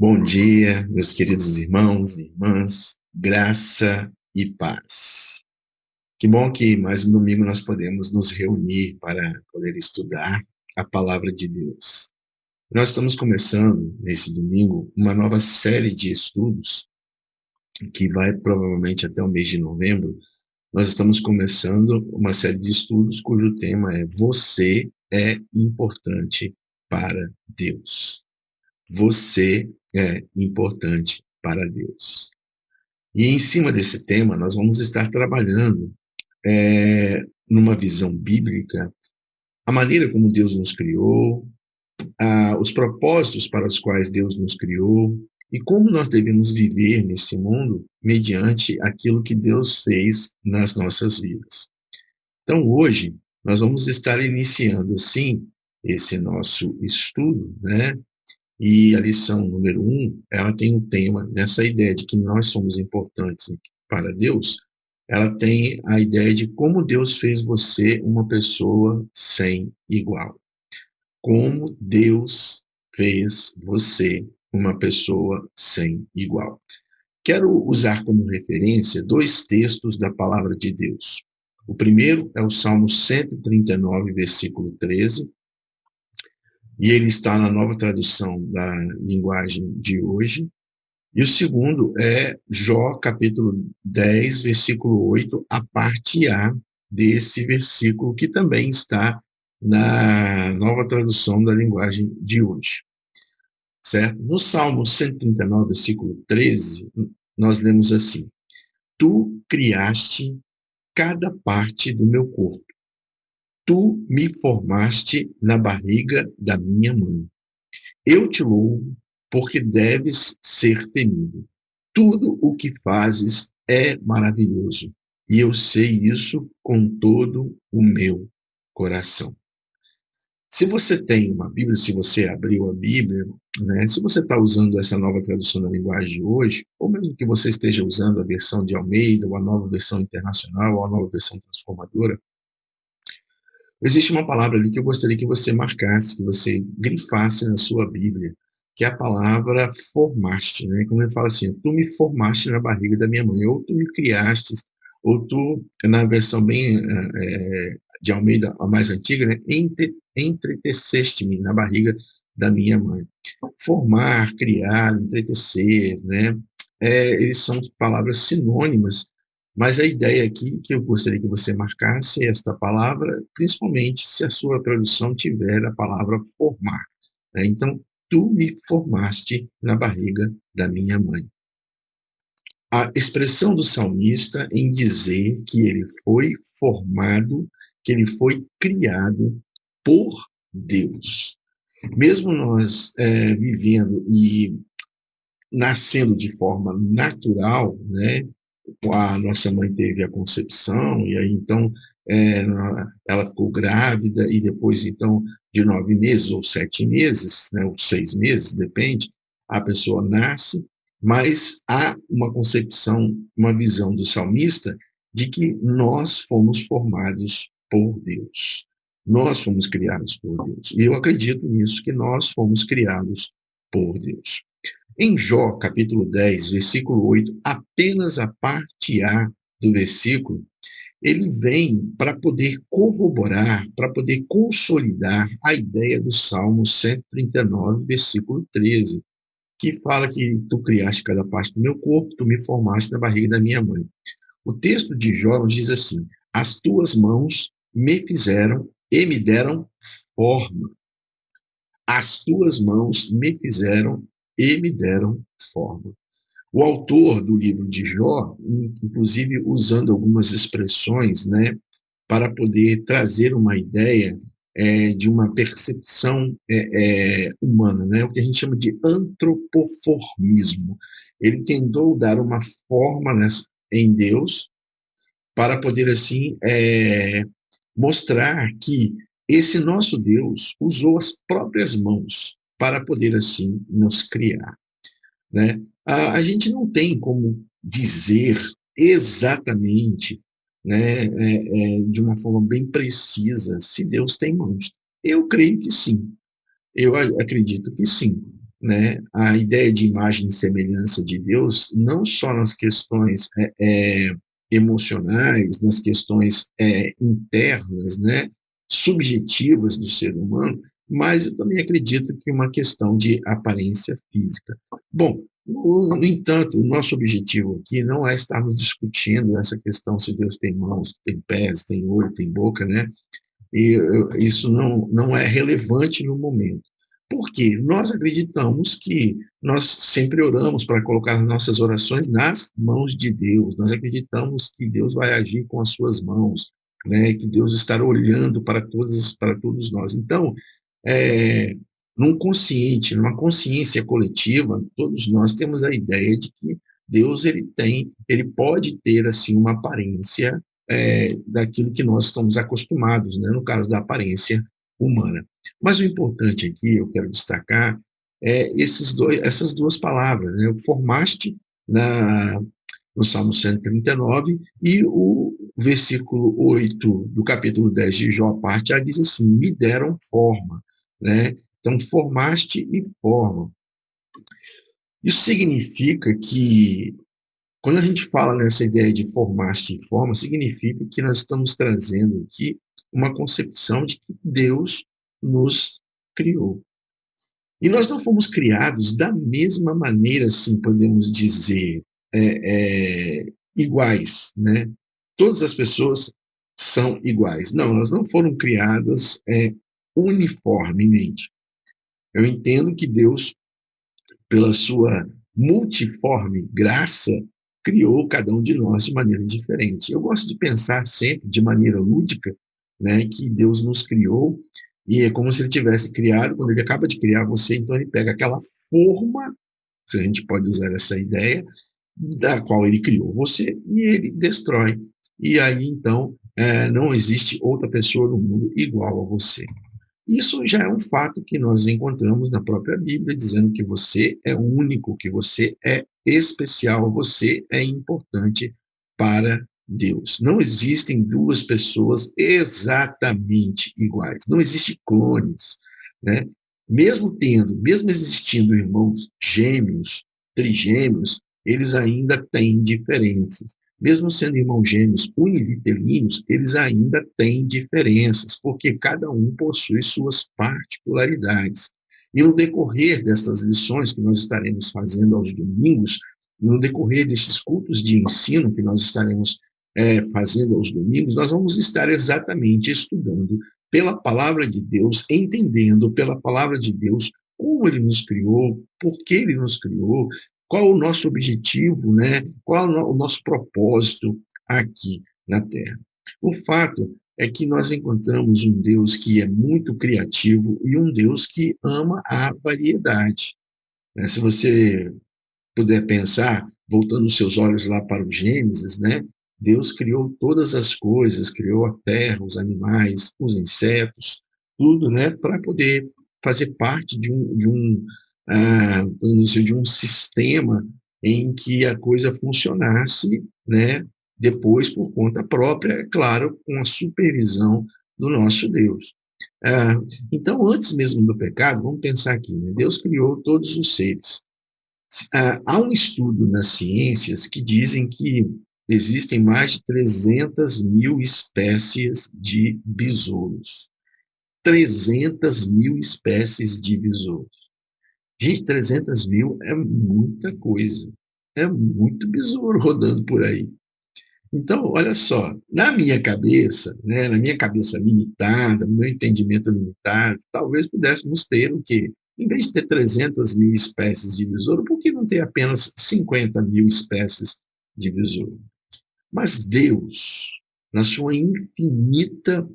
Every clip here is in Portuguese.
Bom dia, meus queridos irmãos e irmãs, graça e paz. Que bom que mais um domingo nós podemos nos reunir para poder estudar a palavra de Deus. Nós estamos começando, nesse domingo, uma nova série de estudos que vai provavelmente até o mês de novembro. Nós estamos começando uma série de estudos cujo tema é Você é importante para Deus. Você é importante para Deus. E em cima desse tema, nós vamos estar trabalhando numa visão bíblica, a maneira como Deus nos criou, os propósitos para os quais Deus nos criou e como nós devemos viver nesse mundo mediante aquilo que Deus fez nas nossas vidas. Então, hoje, nós vamos estar iniciando, assim, esse nosso estudo, né? E a lição número 1, ela tem um tema nessa ideia de que nós somos importantes para Deus. Ela tem a ideia de como Deus fez você uma pessoa sem igual. Como Deus fez você uma pessoa sem igual. Quero usar como referência 2 textos da palavra de Deus. O primeiro é o Salmo 139, versículo 13, e ele está na nova tradução da linguagem de hoje. E o segundo é Jó, capítulo 10, versículo 8, a parte A desse versículo, que também está na nova tradução da linguagem de hoje. Certo? No Salmo 139, versículo 13, nós lemos assim: Tu criaste cada parte do meu corpo. Tu me formaste na barriga da minha mãe. Eu te louvo, porque deves ser temido. Tudo o que fazes é maravilhoso, e eu sei isso com todo o meu coração. Se você tem uma Bíblia, se você abriu a Bíblia, né, se você está usando essa nova tradução da linguagem de hoje, ou mesmo que você esteja usando a versão de Almeida, ou a nova versão internacional, ou a nova versão transformadora, existe uma palavra ali que eu gostaria que você marcasse, que você grifasse na sua Bíblia, que é a palavra formaste, né? Quando ele fala assim, tu me formaste na barriga da minha mãe, ou tu me criaste, ou tu, na versão bem de Almeida, a mais antiga, né? Entreteceste-me na barriga da minha mãe. Formar, criar, entretecer, né? Eles são palavras sinônimas, mas a ideia aqui que eu gostaria que você marcasse é esta palavra, principalmente se a sua tradução tiver a palavra formar, né? Então, tu me formaste na barriga da minha mãe. A expressão do salmista em dizer que ele foi formado, que ele foi criado por Deus. Mesmo nós vivendo e nascendo de forma natural, né? A nossa mãe teve a concepção, e aí então ela ficou grávida, e depois então de 9 meses ou 7 meses, né, ou 6 meses, depende, a pessoa nasce, mas há uma concepção, uma visão do salmista de que nós fomos formados por Deus. Nós fomos criados por Deus. E eu acredito nisso, que nós fomos criados por Deus. Em Jó, capítulo 10, versículo 8, apenas a parte A do versículo, ele vem para poder corroborar, para poder consolidar a ideia do Salmo 139, versículo 13, que fala que tu criaste cada parte do meu corpo, tu me formaste na barriga da minha mãe. O texto de Jó nos diz assim: as tuas mãos me fizeram e me deram forma. As tuas mãos me fizeram e me deram forma. O autor do livro de Jó, inclusive usando algumas expressões, né, para poder trazer uma ideia de uma percepção humana, né, o que a gente chama de antropoformismo. Ele tentou dar uma forma em Deus para poder, assim, mostrar que esse nosso Deus usou as próprias mãos para poder, assim, nos criar, né? A gente não tem como dizer exatamente, né, de uma forma bem precisa, se Deus tem mãos. Eu creio que sim, eu acredito que sim. né, a ideia de imagem e semelhança de Deus, não só nas questões emocionais, nas questões internas, né, subjetivas do ser humano, mas eu também acredito que uma questão de aparência física. Bom, no entanto, o nosso objetivo aqui não é estarmos discutindo essa questão se Deus tem mãos, tem pés, tem olho, tem boca, né? E isso não é relevante no momento. Por quê? Nós acreditamos que nós sempre oramos para colocar as nossas orações nas mãos de Deus. Nós acreditamos que Deus vai agir com as suas mãos, né? Que Deus estará olhando para todos nós. Então, é, num consciente, numa consciência coletiva, todos nós temos a ideia de que Deus ele pode ter assim uma aparência daquilo que nós estamos acostumados, né, no caso da aparência humana. Mas o importante aqui, eu quero destacar, essas duas palavras, né, o formaste no Salmo 139 e o versículo 8 do capítulo 10 de Jó, a parte A, diz assim, me deram forma, né? Então, formaste e forma. Isso significa que quando a gente fala nessa ideia de formaste e forma, significa que nós estamos trazendo aqui uma concepção de que Deus nos criou. E nós não fomos criados da mesma maneira, assim, podemos dizer, iguais, né? Todas as pessoas são iguais. Não, elas não foram criadas uniformemente. Eu entendo que Deus pela sua multiforme graça, criou cada um de nós de maneira diferente. Eu gosto de pensar sempre de maneira lúdica, né, que Deus nos criou e é como se ele tivesse criado, quando ele acaba de criar você, então ele pega aquela forma, se a gente pode usar essa ideia, da qual ele criou você e ele destrói. E aí, então, não existe outra pessoa no mundo igual a você. Isso já é um fato que nós encontramos na própria Bíblia, dizendo que você é único, que você é especial, você é importante para Deus. Não existem duas pessoas exatamente iguais. Não existem clones, né? Mesmo existindo irmãos gêmeos, trigêmeos, eles ainda têm diferenças. Mesmo sendo irmãos gêmeos univitelinos, eles ainda têm diferenças, porque cada um possui suas particularidades. E no decorrer dessas lições que nós estaremos fazendo aos domingos, no decorrer desses cultos de ensino que nós estaremos fazendo aos domingos, nós vamos estar exatamente estudando pela palavra de Deus, entendendo pela palavra de Deus como ele nos criou, por que ele nos criou, qual o nosso objetivo, né? Qual o nosso propósito aqui na Terra. O fato é que nós encontramos um Deus que é muito criativo e um Deus que ama a variedade. Né? Se você puder pensar, voltando os seus olhos lá para o Gênesis, né? Deus criou todas as coisas, criou a terra, os animais, os insetos, tudo, né? Para poder fazer parte de um sistema em que a coisa funcionasse, né? Depois por conta própria, é claro, com a supervisão do nosso Deus. Ah, então, antes mesmo do pecado, vamos pensar aqui, né? Deus criou todos os seres. Há um estudo nas ciências que dizem que existem mais de 300 mil espécies de besouros. 300 mil espécies de besouros. Gente, 300 mil é muita coisa. É muito besouro rodando por aí. Então, olha só, na minha cabeça, né, na minha cabeça limitada, no meu entendimento limitado, talvez pudéssemos ter o quê? Em vez de ter 300 mil espécies de besouro, por que não ter apenas 50 mil espécies de besouro? Mas Deus, na sua infinita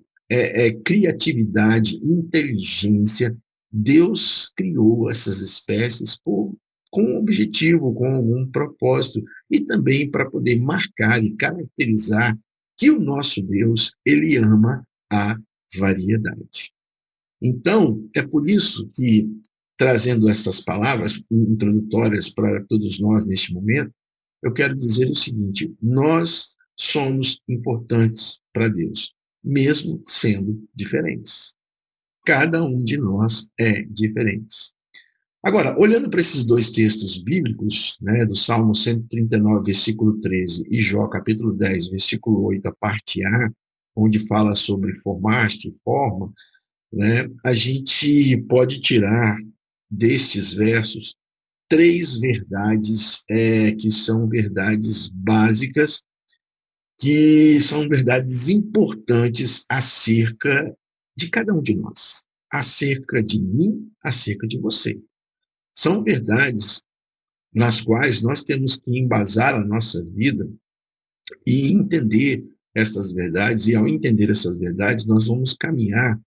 criatividade, inteligência, Deus criou essas espécies com um objetivo, com algum propósito, e também para poder marcar e caracterizar que o nosso Deus, ele ama a variedade. Então, é por isso que, trazendo essas palavras introdutórias para todos nós neste momento, eu quero dizer o seguinte: nós somos importantes para Deus, mesmo sendo diferentes. Cada um de nós é diferente. Agora, olhando para esses dois textos bíblicos, né, do Salmo 139, versículo 13, e Jó, capítulo 10, versículo 8, a parte A, onde fala sobre formaste e forma, né, a gente pode tirar destes versos três verdades que são verdades básicas, que são verdades importantes acerca de cada um de nós, acerca de mim, acerca de você. São verdades nas quais nós temos que embasar a nossa vida e entender essas verdades, e ao entender essas verdades, nós vamos caminhar,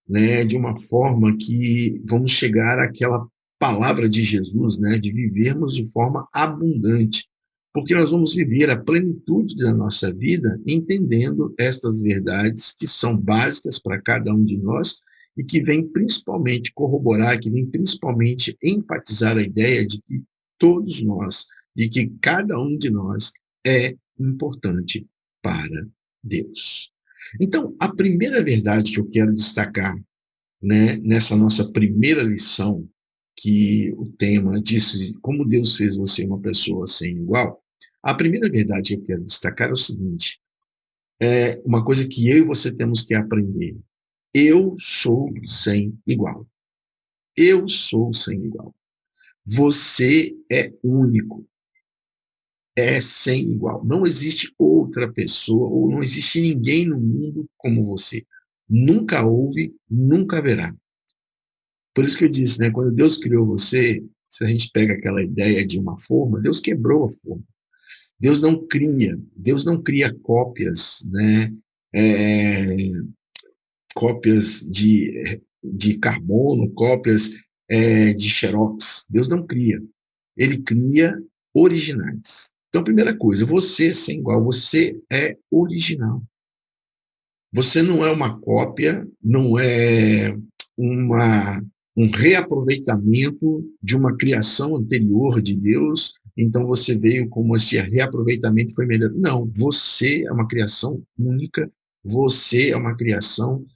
né, de uma forma que vamos chegar àquela palavra de Jesus, né, de vivermos de forma abundante, porque nós vamos viver a plenitude da nossa vida entendendo estas verdades que são básicas para cada um de nós e que vem principalmente corroborar, que vem principalmente enfatizar a ideia de que todos nós, de que cada um de nós é importante para Deus. Então, a primeira verdade que eu quero destacar, né, nessa nossa primeira lição, que o tema disse como Deus fez você uma pessoa sem igual, a primeira verdade que eu quero destacar é o seguinte: é uma coisa que eu e você temos que aprender. Eu sou sem igual. Eu sou sem igual. Você é único. É sem igual. Não existe outra pessoa, ou não existe ninguém no mundo como você. Nunca houve, nunca haverá. Por isso que eu disse, né, quando Deus criou você, se a gente pega aquela ideia de uma forma, Deus quebrou a forma. Deus não cria cópias, né, é, cópias de carbono, cópias de xerox. Deus não cria. Ele cria originais. Então, primeira coisa, você sem igual, você é original. Você não é uma cópia, não é uma, um reaproveitamento de uma criação anterior de Deus, então você veio como esse reaproveitamento foi melhor. Não, você é uma criação única, você é uma criação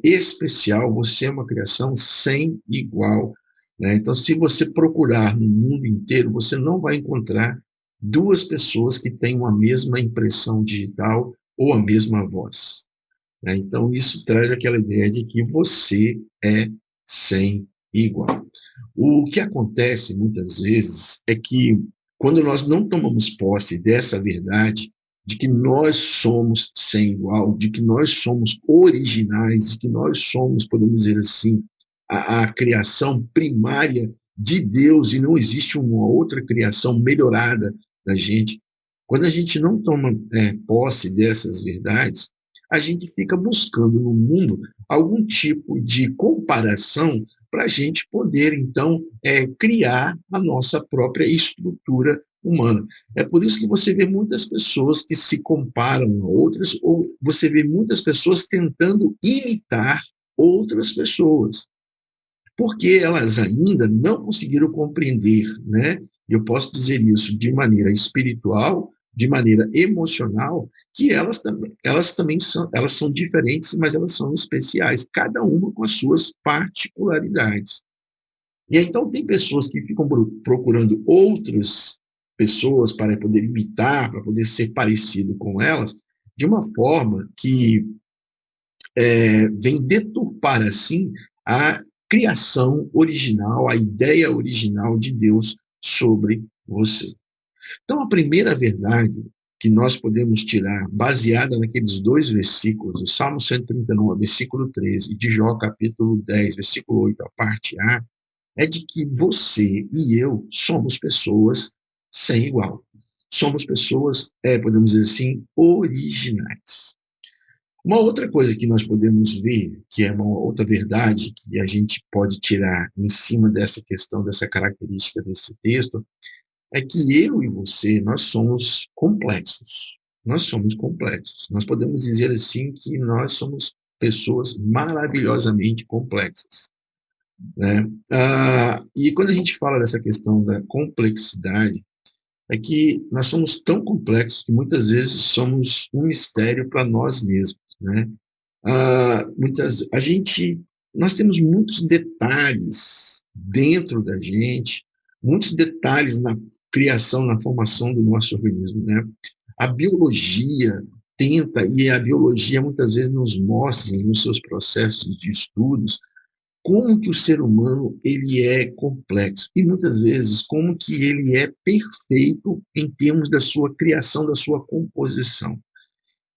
especial, você é uma criação sem igual. Né? Então, se você procurar no mundo inteiro, você não vai encontrar duas pessoas que tenham a mesma impressão digital ou a mesma voz. Né? Então, isso traz aquela ideia de que você é sem igual. O que acontece muitas vezes é que, quando nós não tomamos posse dessa verdade, de que nós somos sem igual, de que nós somos originais, de que nós somos, podemos dizer assim, a criação primária de Deus e não existe uma outra criação melhorada da gente. Quando a gente não toma posse dessas verdades, a gente fica buscando no mundo algum tipo de comparação para a gente poder, então, criar a nossa própria estrutura humana. É por isso que você vê muitas pessoas que se comparam a outras, ou você vê muitas pessoas tentando imitar outras pessoas, porque elas ainda não conseguiram compreender, né? Eu posso dizer isso de maneira espiritual, de maneira emocional, que elas também são, elas são diferentes, mas elas são especiais, cada uma com as suas particularidades. E então tem pessoas que ficam procurando outras pessoas para poder imitar, para poder ser parecido com elas, de uma forma que vem deturpar, assim, a criação original, a ideia original de Deus sobre você. Então, a primeira verdade que nós podemos tirar, baseada naqueles dois versículos, o Salmo 139, versículo 13, e de Jó, capítulo 10, versículo 8, a parte A, é de que você e eu somos pessoas sem igual. Somos pessoas, podemos dizer assim, originais. Uma outra coisa que nós podemos ver, que é uma outra verdade que a gente pode tirar em cima dessa questão, dessa característica desse texto, é que eu e você, nós somos complexos. Nós somos complexos. Nós podemos dizer assim que nós somos pessoas maravilhosamente complexas. Né? E quando a gente fala dessa questão da complexidade, é que nós somos tão complexos que muitas vezes somos um mistério para nós mesmos. Né? A gente nós temos muitos detalhes dentro da gente, muitos detalhes na criação, na formação do nosso organismo, né? A biologia tenta, e a biologia muitas vezes nos mostra nos seus processos de estudos, como que o ser humano ele é complexo e muitas vezes como que ele é perfeito em termos da sua criação, da sua composição.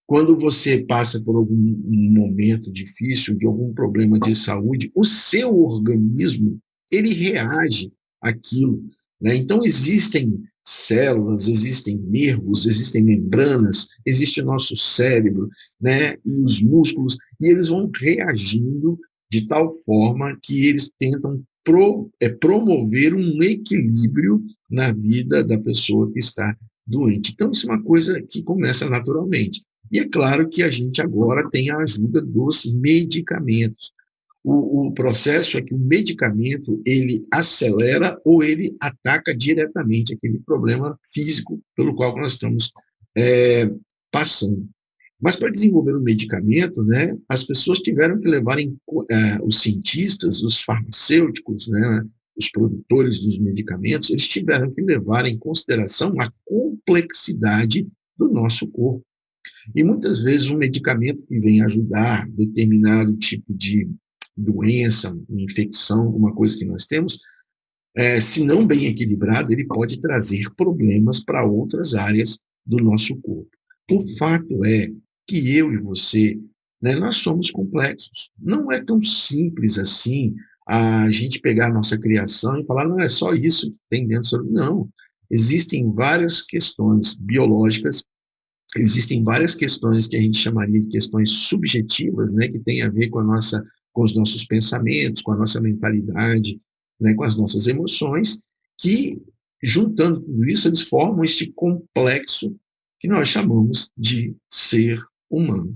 Quando você passa por algum momento difícil, de algum problema de saúde, o seu organismo, ele reage àquilo, né? Então, existem células, existem nervos, existem membranas, existe o nosso cérebro, né? E os músculos, e eles vão reagindo de tal forma que eles tentam promover um equilíbrio na vida da pessoa que está doente. Então, isso é uma coisa que começa naturalmente. E é claro que a gente agora tem a ajuda dos medicamentos. O processo é que o medicamento, ele acelera ou ele ataca diretamente aquele problema físico pelo qual nós estamos passando. Mas para desenvolver o medicamento, né, as pessoas tiveram que levar os cientistas, os farmacêuticos, né, os produtores dos medicamentos, eles tiveram que levar em consideração a complexidade do nosso corpo. E muitas vezes um medicamento que vem ajudar determinado tipo de doença, infecção, alguma coisa que nós temos, se não bem equilibrado, ele pode trazer problemas para outras áreas do nosso corpo. O fato é que eu e você, né, nós somos complexos. Não é tão simples assim a gente pegar a nossa criação e falar, não, é só isso que tem dentro. Não, existem várias questões biológicas. Existem várias questões que a gente chamaria de questões subjetivas, né, que tem a ver com os nossos pensamentos, com a nossa mentalidade, né, com as nossas emoções, que, juntando tudo isso, eles formam este complexo que nós chamamos de ser humano.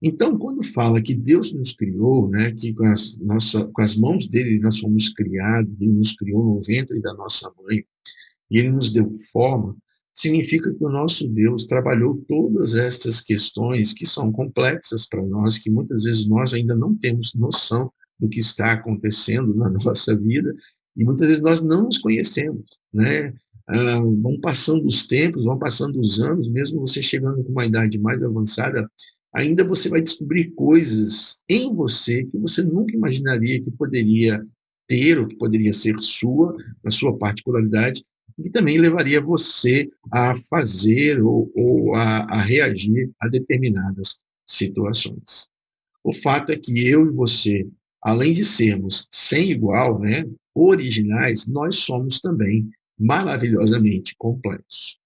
Então, quando fala que Deus nos criou, né, que com as mãos dele nós fomos criados, ele nos criou no ventre da nossa mãe, e ele nos deu forma, significa que o nosso Deus trabalhou todas estas questões que são complexas para nós, que muitas vezes nós ainda não temos noção do que está acontecendo na nossa vida, e muitas vezes nós não nos conhecemos, né? Vão passando os tempos, vão passando os anos, mesmo você chegando com uma idade mais avançada, ainda você vai descobrir coisas em você que você nunca imaginaria que poderia ter, ou que poderia ser sua, na sua particularidade, e também levaria você a fazer ou a reagir a determinadas situações. O fato é que eu e você, além de sermos sem igual, né, originais, nós somos também maravilhosamente complexos.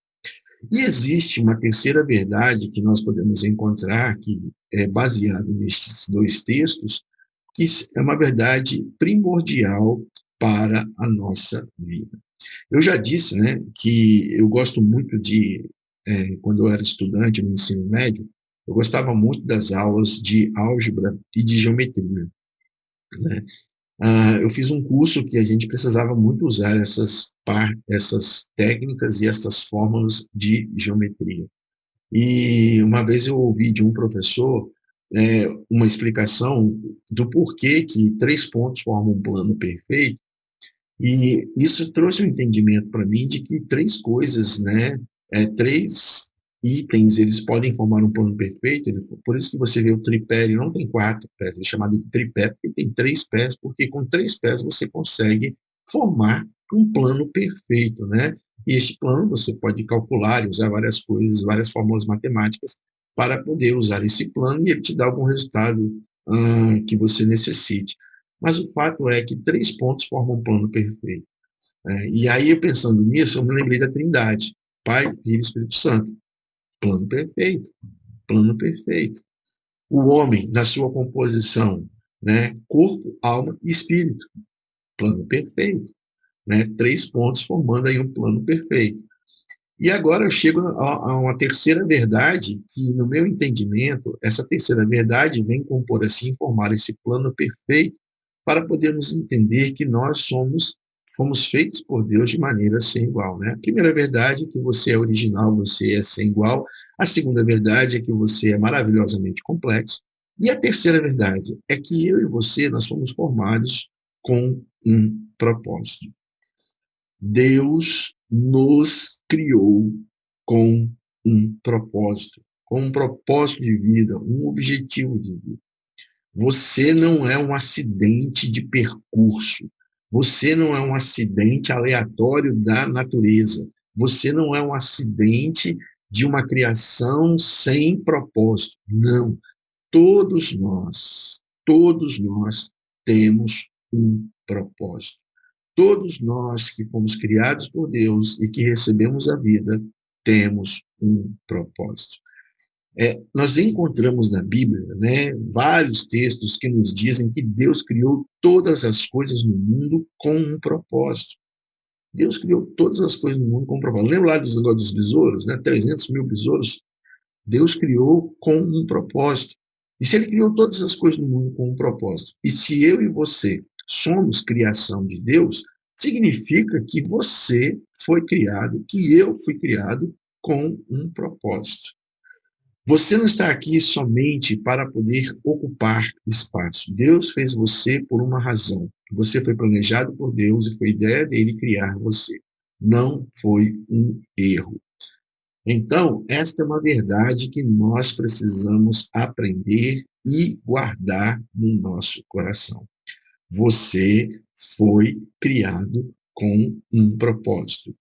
E existe uma terceira verdade que nós podemos encontrar, que é baseado nestes dois textos, que é uma verdade primordial para a nossa vida. Eu já disse, né, que eu gosto muito quando eu era estudante no ensino médio, eu gostava muito das aulas de álgebra e de geometria, né? Eu fiz um curso que a gente precisava muito usar essas técnicas e essas fórmulas de geometria. E uma vez eu ouvi de um professor uma explicação do porquê que 3 pontos formam um plano perfeito, e isso trouxe um entendimento para mim de que 3 coisas, né, 3 itens, eles podem formar um plano perfeito. Por isso que você vê o tripé, ele não tem 4 pés, ele é chamado de tripé porque tem 3 pés, porque com 3 pés você consegue formar um plano perfeito, né? E este plano você pode calcular e usar várias coisas, várias fórmulas matemáticas para poder usar esse plano e ele te dá algum resultado que você necessite. Mas o fato é que 3 pontos formam um plano perfeito. E aí, eu pensando nisso, eu me lembrei da Trindade: Pai, Filho e Espírito Santo. Plano perfeito, plano perfeito. O homem, na sua composição, né, corpo, alma e espírito. Plano perfeito. Né, 3 pontos formando aí um plano perfeito. E agora eu chego a uma terceira verdade, que, no meu entendimento, essa terceira verdade vem compor assim, formar esse plano perfeito, para podermos entender que nós fomos feitos por Deus de maneira sem igual, né? A primeira verdade é que você é original, você é sem igual. A segunda verdade é que você é maravilhosamente complexo. E a terceira verdade é que eu e você, nós fomos formados com um propósito. Deus nos criou com com um propósito de vida, um objetivo de vida. Você não é um acidente de percurso. Você não é um acidente aleatório da natureza. Você não é um acidente de uma criação sem propósito. Não. Todos nós temos um propósito. Todos nós que fomos criados por Deus e que recebemos a vida, temos um propósito. Nós encontramos na Bíblia, né, vários textos que nos dizem que Deus criou todas as coisas no mundo com um propósito. Deus criou todas as coisas no mundo com um propósito. Lembra lá dos negócios dos besouros, né? 300 mil besouros? Deus criou com um propósito. E se ele criou todas as coisas no mundo com um propósito, e se eu e você somos criação de Deus, significa que você foi criado, que eu fui criado com um propósito. Você não está aqui somente para poder ocupar espaço. Deus fez você por uma razão. Você foi planejado por Deus e foi ideia dele criar você. Não foi um erro. Então, esta é uma verdade que nós precisamos aprender e guardar no nosso coração. Você foi criado com um propósito.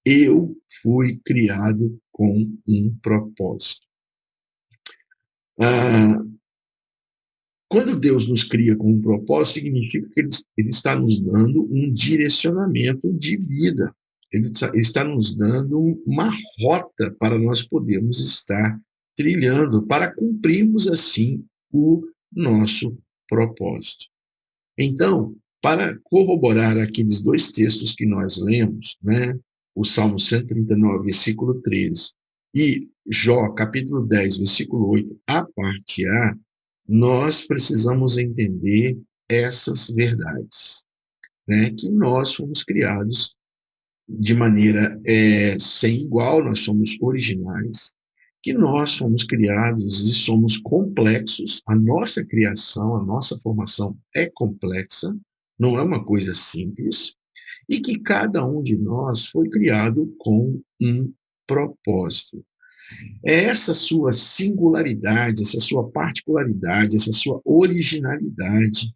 Eu fui criado com um propósito. Ah, quando Deus nos cria com um propósito, significa que Ele está nos dando um direcionamento de vida. Ele está nos dando uma rota para nós podermos estar trilhando, para cumprirmos, assim, o nosso propósito. Então, para corroborar aqueles dois textos que nós lemos, né, o Salmo 139, versículo 13, e Jó, capítulo 10, versículo 8, a parte A, nós precisamos entender essas verdades, né? Que nós fomos criados de maneira sem igual, nós somos originais, que nós somos criados e somos complexos, a nossa criação, a nossa formação é complexa, não é uma coisa simples, e que cada um de nós foi criado com um propósito. É essa sua singularidade, essa sua particularidade, essa sua originalidade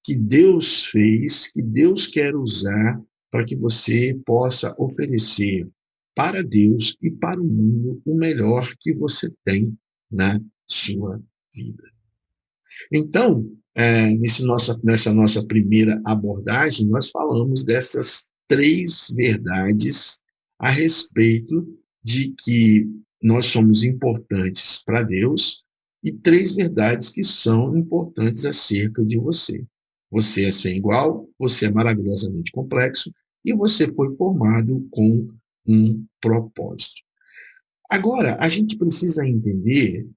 que Deus fez, que Deus quer usar para que você possa oferecer para Deus e para o mundo o melhor que você tem na sua vida. Então, nessa nossa primeira abordagem, nós falamos dessas três verdades a respeito de que nós somos importantes para Deus e três verdades que são importantes acerca de você. Você é sem igual, você é maravilhosamente complexo e você foi formado com um propósito. Agora, a gente precisa entender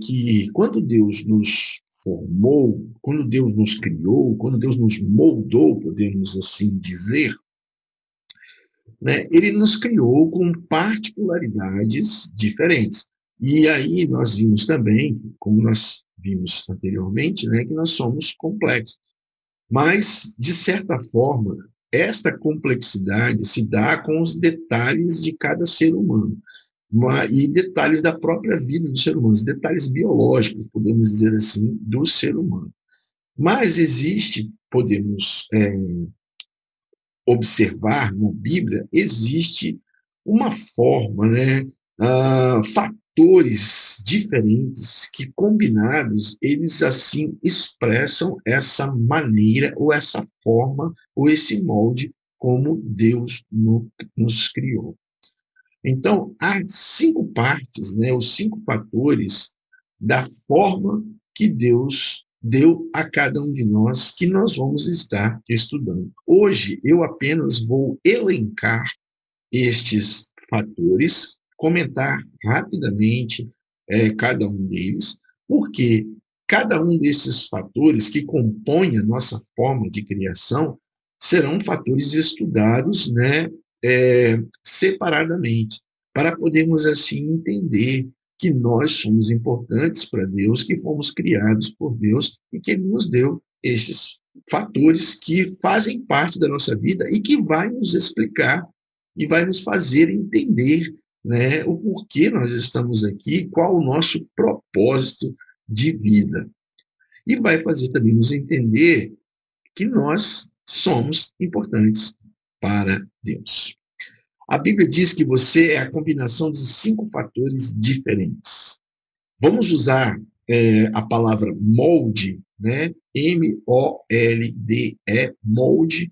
que quando Deus nos formou, quando Deus nos criou, quando Deus nos moldou, podemos assim dizer, né, ele nos criou com particularidades diferentes. E aí nós vimos também, como nós vimos anteriormente, né, que nós somos complexos. Mas, de certa forma, esta complexidade se dá com os detalhes de cada ser humano e detalhes da própria vida do ser humano, os detalhes biológicos, podemos dizer assim, do ser humano. Mas existe, podemos observar na Bíblia, existe uma forma, né, fatores diferentes que, combinados, eles assim expressam essa maneira, ou essa forma, ou esse molde como Deus nos criou. Então, há 5 partes, né, os 5 fatores da forma que Deus deu a cada um de nós, que nós vamos estar estudando. Hoje, eu apenas vou elencar estes fatores, comentar rapidamente cada um deles, porque cada um desses fatores que compõem a nossa forma de criação serão fatores estudados, né, separadamente, para podermos assim entender que nós somos importantes para Deus, que fomos criados por Deus e que Ele nos deu estes fatores que fazem parte da nossa vida e que vai nos explicar e vai nos fazer entender, né, o porquê nós estamos aqui, qual o nosso propósito de vida. E vai fazer também nos entender que nós somos importantes para Deus. A Bíblia diz que você é a combinação de 5 fatores diferentes. Vamos usar a palavra molde, né? M-O-L-D-E, molde,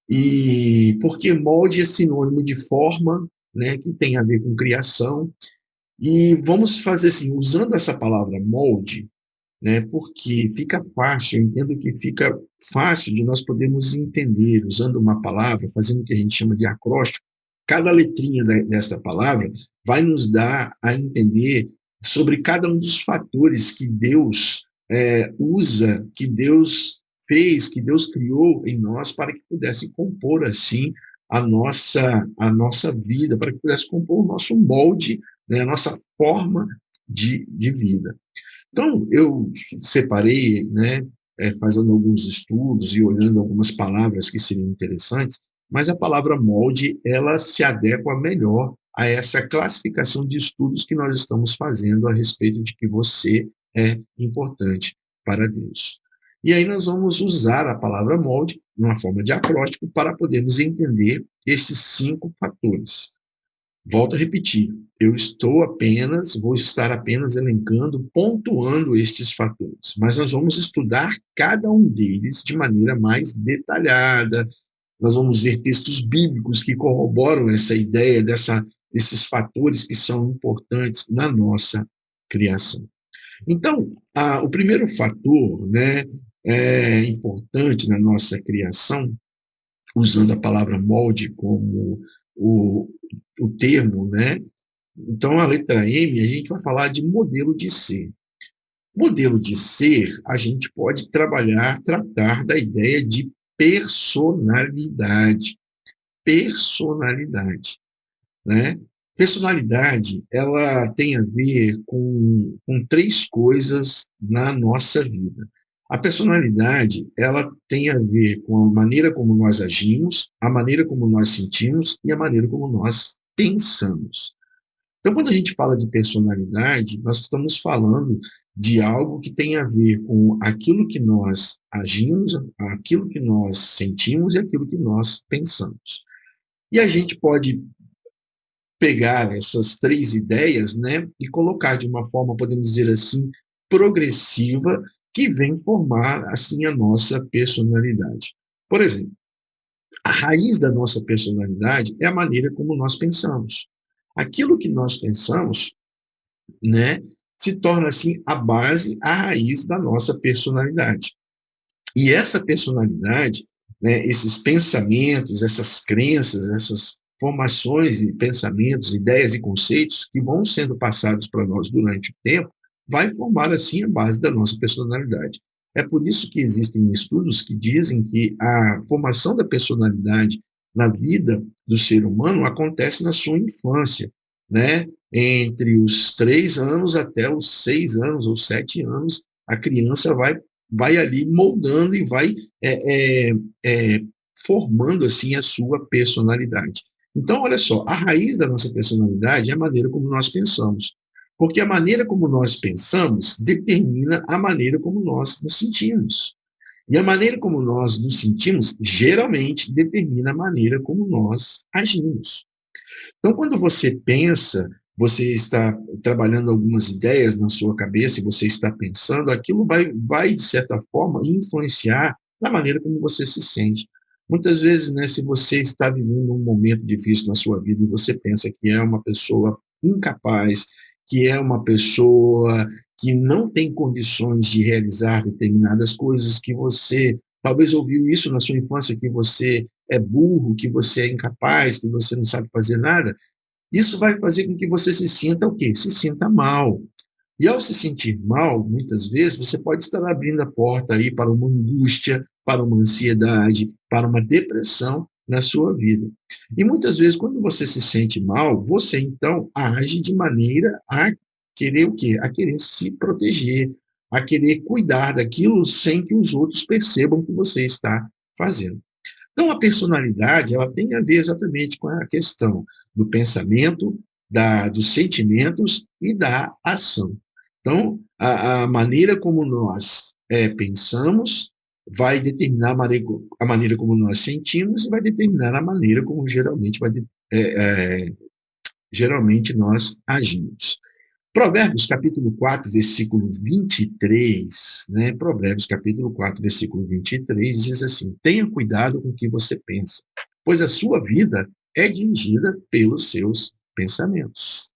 e porque molde é sinônimo de forma, né, que tem a ver com criação. E vamos fazer assim, usando essa palavra molde, né, porque fica fácil, eu entendo que fica fácil de nós podermos entender, usando uma palavra, fazendo o que a gente chama de acróstico. Cada letrinha desta palavra vai nos dar a entender sobre cada um dos fatores que Deus usa, que Deus fez, que Deus criou em nós para que pudesse compor assim a nossa vida, para que pudesse compor o nosso molde, né, a nossa forma de vida. Então, eu separei, né, fazendo alguns estudos e olhando algumas palavras que seriam interessantes, mas a palavra molde, ela se adequa melhor a essa classificação de estudos que nós estamos fazendo a respeito de que você é importante para Deus. E aí nós vamos usar a palavra molde, numa forma de acróstico, para podermos entender estes 5 fatores. Volto a repetir, vou estar apenas elencando, pontuando estes fatores, mas nós vamos estudar cada um deles de maneira mais detalhada. Nós vamos ver textos bíblicos que corroboram essa ideia desses fatores que são importantes na nossa criação. Então, o primeiro fator, né, importante na nossa criação, usando a palavra molde como o, o termo, né? Então, a letra M, a gente vai falar de modelo de ser. Modelo de ser, a gente pode tratar da ideia de personalidade. Personalidade, né? Personalidade, ela tem a ver com 3 coisas na nossa vida. A personalidade, ela tem a ver com a maneira como nós agimos, a maneira como nós sentimos e a maneira como nós pensamos. Então, quando a gente fala de personalidade, nós estamos falando de algo que tem a ver com aquilo que nós agimos, aquilo que nós sentimos e aquilo que nós pensamos. E a gente pode pegar essas 3 ideias, né, e colocar de uma forma, podemos dizer assim, progressiva, que vem formar, assim, a nossa personalidade. Por exemplo, a raiz da nossa personalidade é a maneira como nós pensamos. Aquilo que nós pensamos, né, se torna, assim, a base, a raiz da nossa personalidade. E essa personalidade, né, esses pensamentos, essas crenças, essas formações e pensamentos, ideias e conceitos que vão sendo passados para nós durante o tempo, vai formar assim a base da nossa personalidade. É por isso que existem estudos que dizem que a formação da personalidade na vida do ser humano acontece na sua infância, né? Entre os 3 anos até os 6 anos ou 7 anos, a criança vai ali moldando e vai formando assim a sua personalidade. Então, olha só, a raiz da nossa personalidade é a maneira como nós pensamos. Porque a maneira como nós pensamos determina a maneira como nós nos sentimos. E a maneira como nós nos sentimos, geralmente, determina a maneira como nós agimos. Então, quando você pensa, você está trabalhando algumas ideias na sua cabeça e você está pensando, aquilo vai de certa forma, influenciar na maneira como você se sente. Muitas vezes, né, se você está vivendo um momento difícil na sua vida e você pensa que é uma pessoa incapaz, que é uma pessoa que não tem condições de realizar determinadas coisas, que você talvez ouviu isso na sua infância, que você é burro, que você é incapaz, que você não sabe fazer nada, isso vai fazer com que você se sinta o quê? Se sinta mal. E ao se sentir mal, muitas vezes, você pode estar abrindo a porta aí para uma angústia, para uma ansiedade, para uma depressão na sua vida. E muitas vezes, quando você se sente mal, você então age de maneira a querer o quê? A querer se proteger, a querer cuidar daquilo sem que os outros percebam que você está fazendo. Então, a personalidade, ela tem a ver exatamente com a questão do pensamento, dos sentimentos e da ação. Então, a maneira como nós pensamos vai determinar a maneira como nós sentimos e vai determinar a maneira como geralmente nós agimos. Provérbios capítulo 4, versículo 23, né? Provérbios capítulo 4, versículo 23 diz assim: tenha cuidado com o que você pensa, pois a sua vida é dirigida pelos seus pensamentos.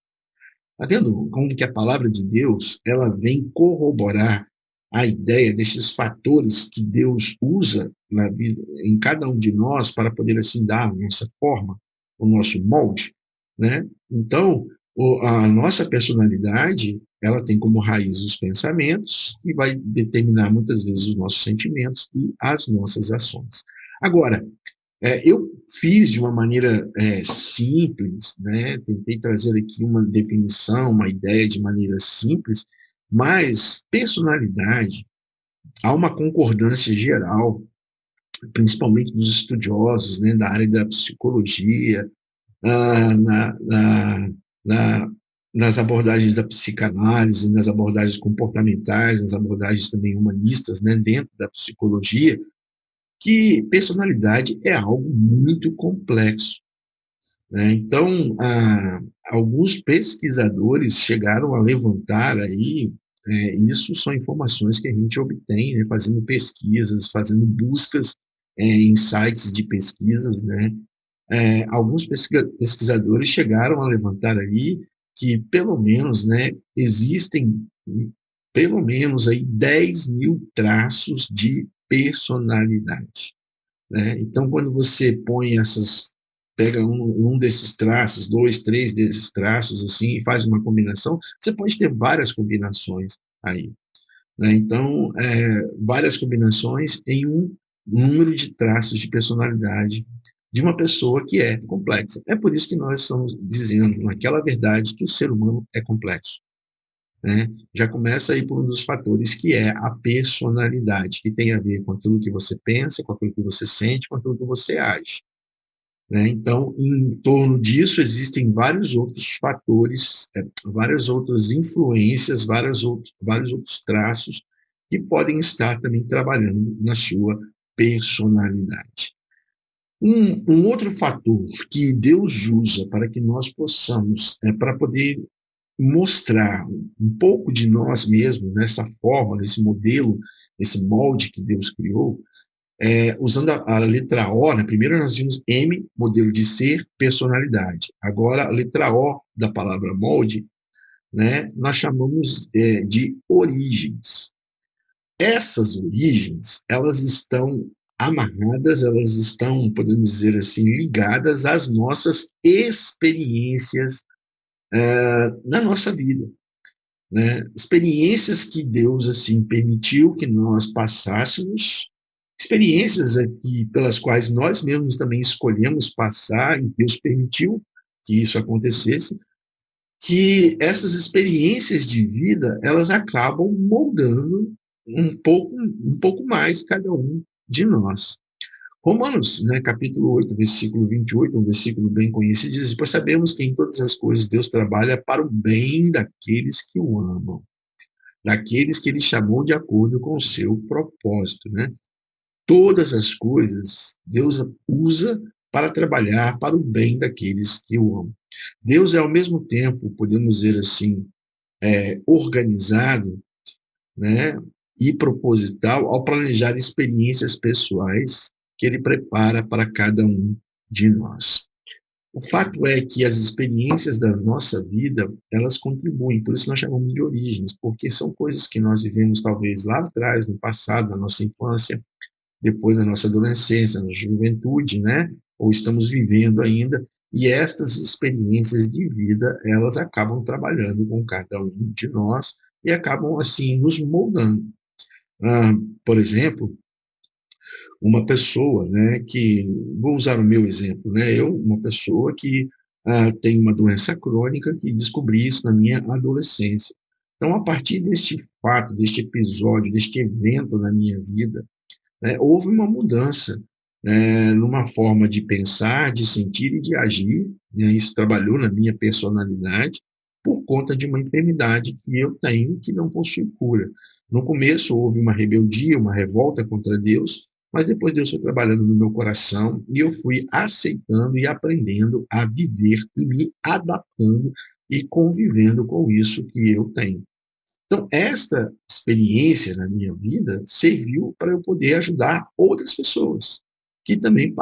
Está vendo como que a palavra de Deus ela vem corroborar a ideia desses fatores que Deus usa na vida, em cada um de nós para poder assim dar a nossa forma, o nosso molde, né? Então, a nossa personalidade ela tem como raiz os pensamentos e vai determinar muitas vezes os nossos sentimentos e as nossas ações. Agora, eu fiz de uma maneira simples, né? Tentei trazer aqui uma definição, uma ideia de maneira simples, mas personalidade, há uma concordância geral, principalmente dos estudiosos, né, da área da psicologia, ah, na, na, na, nas abordagens da psicanálise, nas abordagens comportamentais, nas abordagens também humanistas, né, dentro da psicologia, que personalidade é algo muito complexo, né? Então, alguns pesquisadores chegaram a levantar aí, isso são informações que a gente obtém, né, fazendo pesquisas, fazendo buscas em sites de pesquisas, né? Alguns pesquisadores chegaram a levantar aí que pelo menos, né, existem pelo menos aí 10.000 traços de personalidade, né? Então, quando você pega um desses traços, dois, três desses traços, assim, e faz uma combinação, você pode ter várias combinações aí, né? Então, várias combinações em um número de traços de personalidade de uma pessoa que é complexa. É por isso que nós estamos dizendo, naquela verdade, que o ser humano é complexo, né? Já começa aí por um dos fatores que é a personalidade, que tem a ver com aquilo que você pensa, com aquilo que você sente, com aquilo que você age, né? Então, em torno disso existem vários outros fatores, várias outras influências, vários outros traços que podem estar também trabalhando na sua personalidade. Um outro fator que Deus usa para que nós possamos, para poder mostrar um pouco de nós mesmos nessa forma, nesse modelo, nesse molde que Deus criou, usando a letra O, né? Primeiro nós vimos M, modelo de ser, personalidade. Agora, a letra O da palavra molde, né? Nós chamamos de origens. Essas origens, elas estão amarradas, elas estão, podemos dizer assim, ligadas às nossas experiências na nossa vida, né? Experiências que Deus assim permitiu que nós passássemos, experiências pelas quais nós mesmos também escolhemos passar e Deus permitiu que isso acontecesse, que essas experiências de vida elas acabam moldando um pouco mais cada um de nós. Romanos, né, capítulo 8, versículo 28, um versículo bem conhecido, diz: pois sabemos que em todas as coisas Deus trabalha para o bem daqueles que o amam, daqueles que ele chamou de acordo com o seu propósito, né? Todas as coisas Deus usa para trabalhar para o bem daqueles que o amam. Deus é, ao mesmo tempo, podemos dizer assim, organizado, né, e proposital ao planejar experiências pessoais que ele prepara para cada um de nós. O fato é que as experiências da nossa vida, elas contribuem, por isso nós chamamos de origens, porque são coisas que nós vivemos talvez lá atrás, no passado, na nossa infância, depois da nossa adolescência, na juventude, né? Ou estamos vivendo ainda, e estas experiências de vida, elas acabam trabalhando com cada um de nós e acabam, assim, nos moldando. Por exemplo, uma pessoa, né, que, vou usar o meu exemplo, né, uma pessoa que tenho uma doença crônica que descobri isso na minha adolescência. Então, a partir deste fato, deste episódio, deste evento na minha vida, né, houve uma mudança, numa forma de pensar, de sentir e de agir, né, isso trabalhou na minha personalidade, por conta de uma enfermidade que eu tenho que não possui cura. No começo houve uma rebeldia, uma revolta contra Deus, mas depois Deus foi trabalhando no meu coração e eu fui aceitando e aprendendo a viver e me adaptando e convivendo com isso que eu tenho. Então, esta experiência na minha vida serviu para eu poder ajudar outras pessoas que também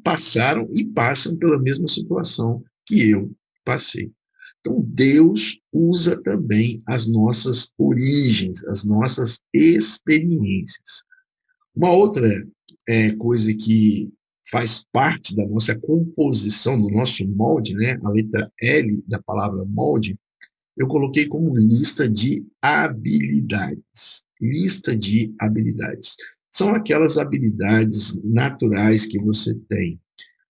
passaram e passam pela mesma situação que eu passei. Então, Deus usa também as nossas origens, as nossas experiências. Uma outra coisa que faz parte da nossa composição, do nosso molde, né? A letra L da palavra molde, eu coloquei como lista de habilidades. Lista de habilidades. São aquelas habilidades naturais que você tem,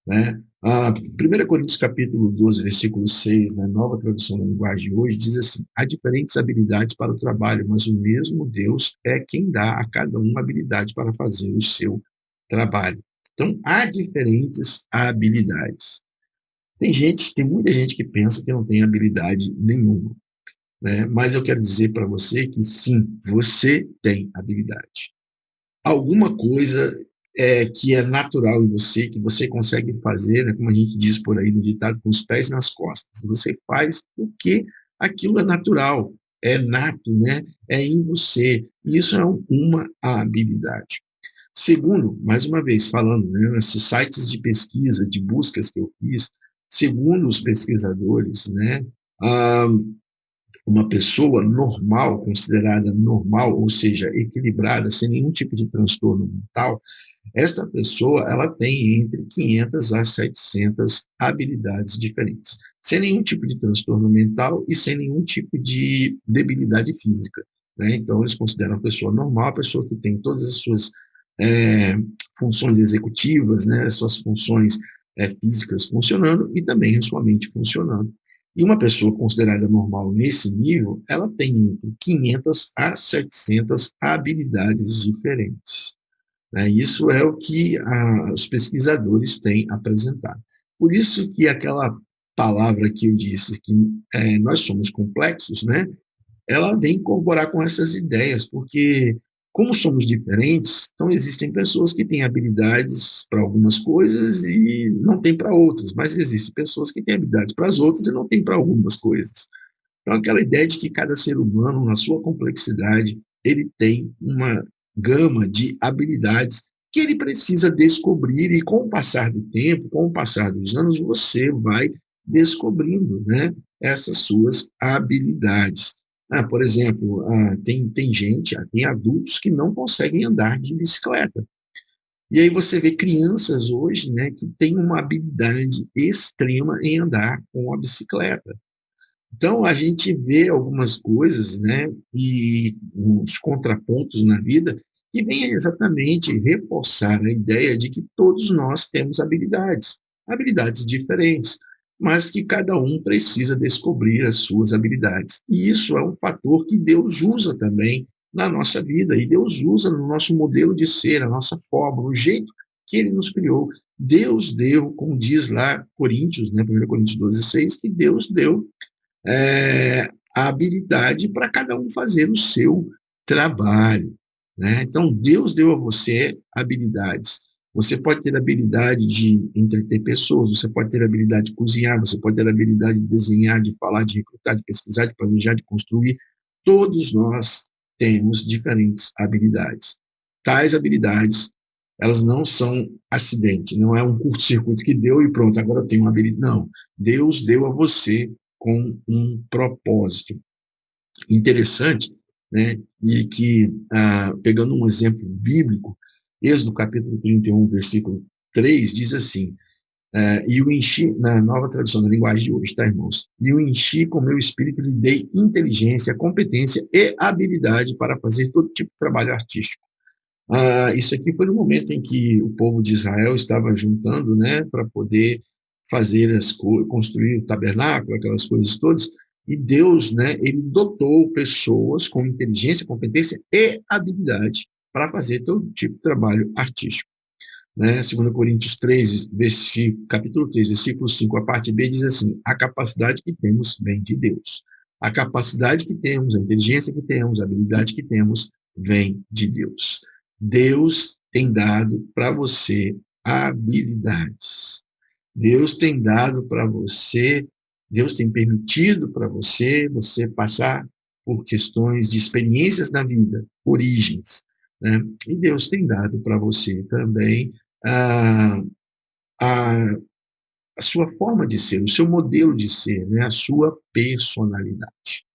né? 1 Coríntios capítulo 12, versículo 6, na nova tradução da linguagem de hoje, diz assim: há diferentes habilidades para o trabalho, mas o mesmo Deus é quem dá a cada um habilidade para fazer o seu trabalho. Então, há diferentes habilidades. Tem muita gente que pensa que não tem habilidade nenhuma, né? Mas eu quero dizer para você que sim, você tem habilidade. Alguma coisa que é natural em você, que você consegue fazer, né, como a gente diz por aí no ditado, com os pés nas costas. Você faz porque aquilo é natural, é nato, né? É em você. E isso é uma habilidade. Segundo, mais uma vez falando, né, nesses sites de pesquisa, de buscas que eu fiz, segundo os pesquisadores, né, ah, uma pessoa normal, considerada normal, ou seja, equilibrada, sem nenhum tipo de transtorno mental, esta pessoa ela tem entre 500 a 700 habilidades diferentes, sem nenhum tipo de transtorno mental e sem nenhum tipo de debilidade física, né? Então, eles consideram a pessoa normal, a pessoa que tem todas as suas é, funções executivas, né, as suas funções físicas funcionando e também a sua mente funcionando. E uma pessoa considerada normal nesse nível, ela tem entre 500 a 700 habilidades diferentes, né? Isso é o que os pesquisadores têm apresentado. Por isso que aquela palavra que eu disse, que nós somos complexos, né? Ela vem corroborar com essas ideias, porque como somos diferentes, então existem pessoas que têm habilidades para algumas coisas e não têm para outras, mas existem pessoas que têm habilidades para as outras e não têm para algumas coisas. Então, aquela ideia de que cada ser humano, na sua complexidade, ele tem uma gama de habilidades que ele precisa descobrir, e com o passar do tempo, com o passar dos anos, você vai descobrindo, né, essas suas habilidades. Por exemplo, tem adultos que não conseguem andar de bicicleta. E aí você vê crianças hoje, né, que têm uma habilidade extrema em andar com a bicicleta. Então, a gente vê algumas coisas, né, e uns contrapontos na vida que vêm exatamente reforçar a ideia de que todos nós temos habilidades, habilidades diferentes, mas que cada um precisa descobrir as suas habilidades. E isso é um fator que Deus usa também na nossa vida, e Deus usa no nosso modelo de ser, a nossa forma, o jeito que Ele nos criou. Deus deu, como diz lá Coríntios, né, 1 Coríntios 12, 6, que Deus deu a habilidade para cada um fazer o seu trabalho, né? Então, Deus deu a você habilidades. Você pode ter habilidade de entreter pessoas, você pode ter habilidade de cozinhar, você pode ter habilidade de desenhar, de falar, de recrutar, de pesquisar, de planejar, de construir. Todos nós temos diferentes habilidades. Tais habilidades, elas não são acidente, não é um curto-circuito que deu e pronto, agora eu tenho uma habilidade. Não, Deus deu a você com um propósito interessante, né? E que, pegando um exemplo bíblico, Êxodo capítulo 31, versículo 3, diz assim, e o enchi, na nova tradução da linguagem de hoje, tá, irmãos? E o enchi com meu espírito, lhe dei inteligência, competência e habilidade para fazer todo tipo de trabalho artístico. Isso aqui foi no momento em que o povo de Israel estava juntando, né, para poder fazer as coisas, construir o tabernáculo, aquelas coisas todas, e Deus, né, ele dotou pessoas com inteligência, competência e habilidade para fazer todo tipo de trabalho artístico. Né? 2 Coríntios 3, capítulo 3, versículo 5, a parte B diz assim: a capacidade que temos vem de Deus. A capacidade que temos, a inteligência que temos, a habilidade que temos, vem de Deus. Deus tem dado para você habilidades. Deus tem dado para você, Deus tem permitido para você passar por questões de experiências na vida, origens, né? E Deus tem dado para você também a, a, a sua forma de ser, o seu modelo de ser, né? A sua personalidade.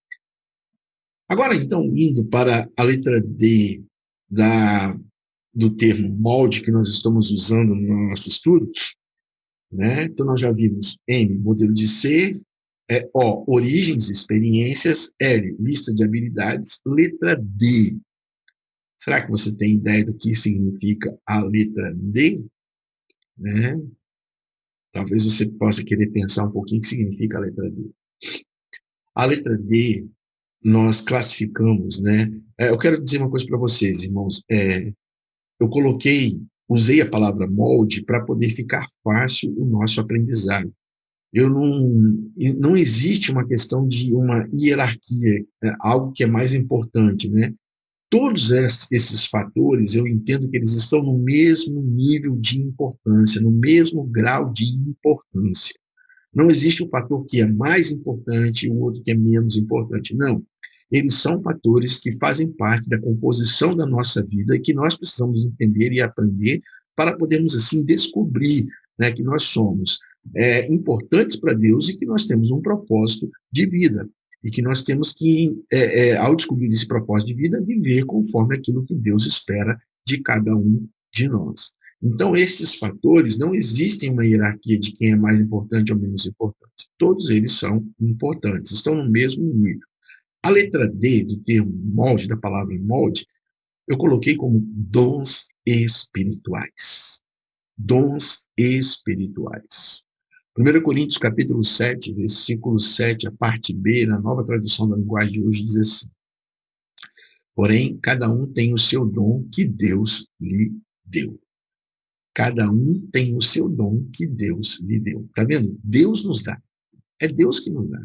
Agora, então, indo para a letra D do termo molde que nós estamos usando no nosso estudo, né? Então, nós já vimos M, modelo de ser, O, origens, experiências, L, lista de habilidades, letra D. Será que você tem ideia do que significa a letra D? Né? Talvez você possa querer pensar um pouquinho o que significa a letra D. A letra D, nós classificamos, né? Eu quero dizer uma coisa para vocês, irmãos. Eu usei a palavra molde para poder ficar fácil o nosso aprendizado. Não existe uma questão de uma hierarquia, algo que é mais importante, né? Todos esses fatores, eu entendo que eles estão no mesmo nível de importância, no mesmo grau de importância. Não existe um fator que é mais importante e o outro que é menos importante. Não. Eles são fatores que fazem parte da composição da nossa vida e que nós precisamos entender e aprender para podermos, assim, descobrir, né, que nós somos importantes para Deus e que nós temos um propósito de vida. E que nós temos que, ao descobrir esse propósito de vida, viver conforme aquilo que Deus espera de cada um de nós. Então, estes fatores, não existem uma hierarquia de quem é mais importante ou menos importante. Todos eles são importantes, estão no mesmo nível. A letra D do termo molde, da palavra molde, eu coloquei como dons espirituais. Dons espirituais. 1 Coríntios, capítulo 7, versículo 7, a parte B, na nova tradução da linguagem de hoje, diz assim: porém, cada um tem o seu dom que Deus lhe deu. Cada um tem o seu dom que Deus lhe deu. Tá vendo? Deus nos dá. É Deus que nos dá.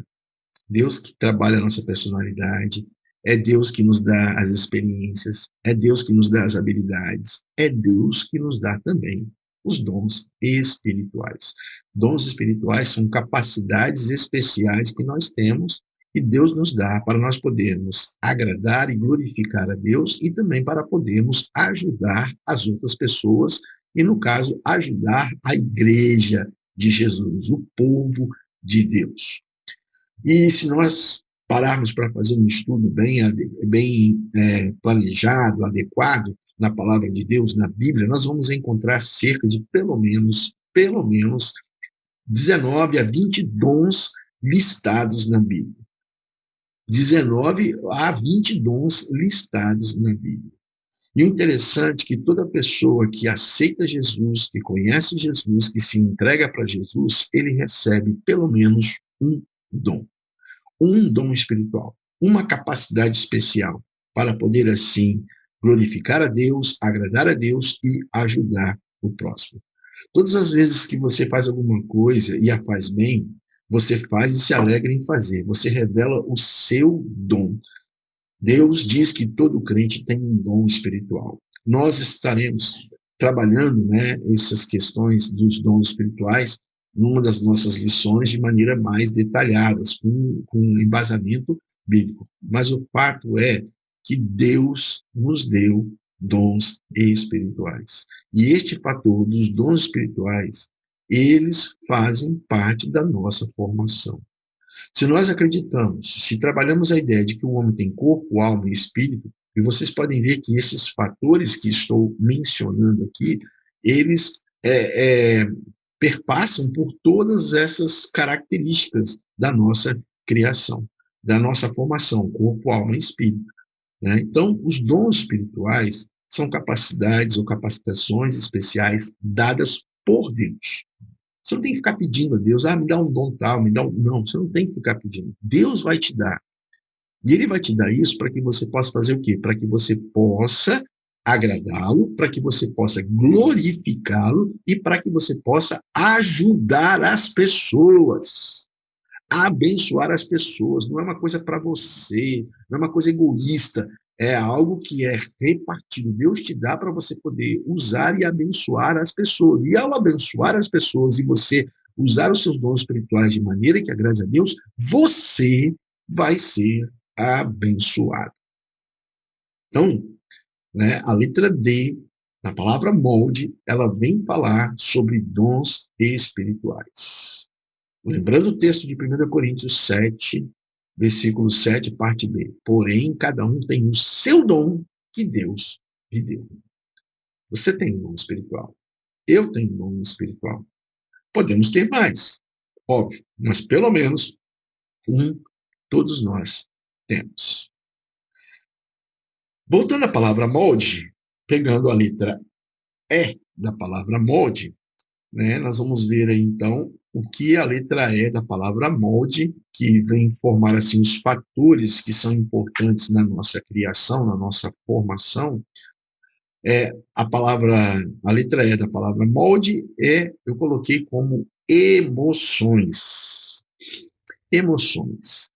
Deus que trabalha a nossa personalidade. É Deus que nos dá as experiências. É Deus que nos dá as habilidades. É Deus que nos dá também os dons espirituais. Dons espirituais são capacidades especiais que nós temos e Deus nos dá para nós podermos agradar e glorificar a Deus e também para podermos ajudar as outras pessoas e, no caso, ajudar a igreja de Jesus, o povo de Deus. E se nós pararmos para fazer um estudo bem planejado, adequado, na palavra de Deus, na Bíblia, nós vamos encontrar cerca de pelo menos 19 a 20 dons listados na Bíblia. 19 a 20 dons listados na Bíblia. E o interessante é que toda pessoa que aceita Jesus, que conhece Jesus, que se entrega para Jesus, ele recebe pelo menos um dom espiritual, uma capacidade especial para poder, assim, glorificar a Deus, agradar a Deus e ajudar o próximo. Todas as vezes que você faz alguma coisa e a faz bem, você faz e se alegra em fazer, você revela o seu dom. Deus diz que todo crente tem um dom espiritual. Nós estaremos trabalhando, né, essas questões dos dons espirituais numa das nossas lições de maneira mais detalhada, com embasamento bíblico. Mas o fato é que Deus nos deu dons espirituais. E este fator dos dons espirituais, eles fazem parte da nossa formação. Se nós acreditamos, se trabalhamos a ideia de que o homem tem corpo, alma e espírito, e vocês podem ver que esses fatores que estou mencionando aqui, eles perpassam por todas essas características da nossa criação, da nossa formação, corpo, alma e espírito. Né? Então, os dons espirituais são capacidades ou capacitações especiais dadas por Deus. Você não tem que ficar pedindo a Deus, me dá um dom tal, me dá um... Não, você não tem que ficar pedindo. Deus vai te dar. E Ele vai te dar isso para que você possa fazer o quê? Para que você possa agradá-lo, para que você possa glorificá-lo e para que você possa ajudar as pessoas, abençoar as pessoas. Não é uma coisa para você, não é uma coisa egoísta, é algo que é repartido. Deus te dá para você poder usar e abençoar as pessoas. E ao abençoar as pessoas e você usar os seus dons espirituais de maneira que agrade a Deus, você vai ser abençoado. Então, né, a letra D, na palavra molde, ela vem falar sobre dons espirituais. Lembrando o texto de 1 Coríntios 7, versículo 7, parte B. Porém, cada um tem o seu dom que Deus lhe deu. Você tem um dom espiritual. Eu tenho um dom espiritual. Podemos ter mais, óbvio, mas pelo menos um todos nós temos. Voltando à palavra molde, pegando a letra E da palavra molde, né, nós vamos ver aí, então, o que a letra E da palavra molde, que vem formar assim, os fatores que são importantes na nossa criação, na nossa formação. A letra E da palavra molde, eu coloquei como emoções. Emoções.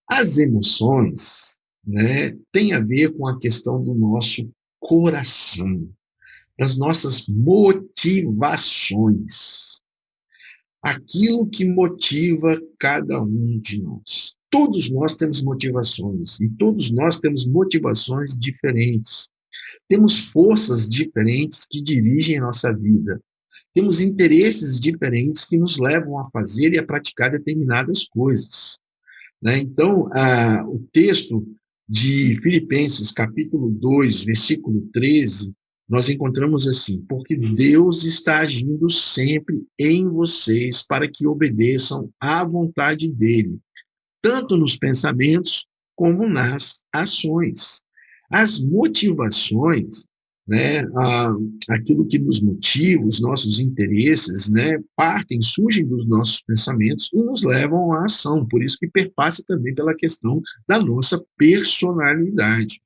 As emoções, né, têm a ver com a questão do nosso coração, das nossas motivações, aquilo que motiva cada um de nós. Todos nós temos motivações, e todos nós temos motivações diferentes. Temos forças diferentes que dirigem a nossa vida. Temos interesses diferentes que nos levam a fazer e a praticar determinadas coisas. Né? Então, o texto de Filipenses, capítulo 2, versículo 13, nós encontramos assim: porque Deus está agindo sempre em vocês para que obedeçam à vontade dele, tanto nos pensamentos como nas ações. As motivações, né, aquilo que nos motiva, os nossos interesses, né, surgem dos nossos pensamentos e nos levam à ação. Por isso que perpassa também pela questão da nossa personalidade.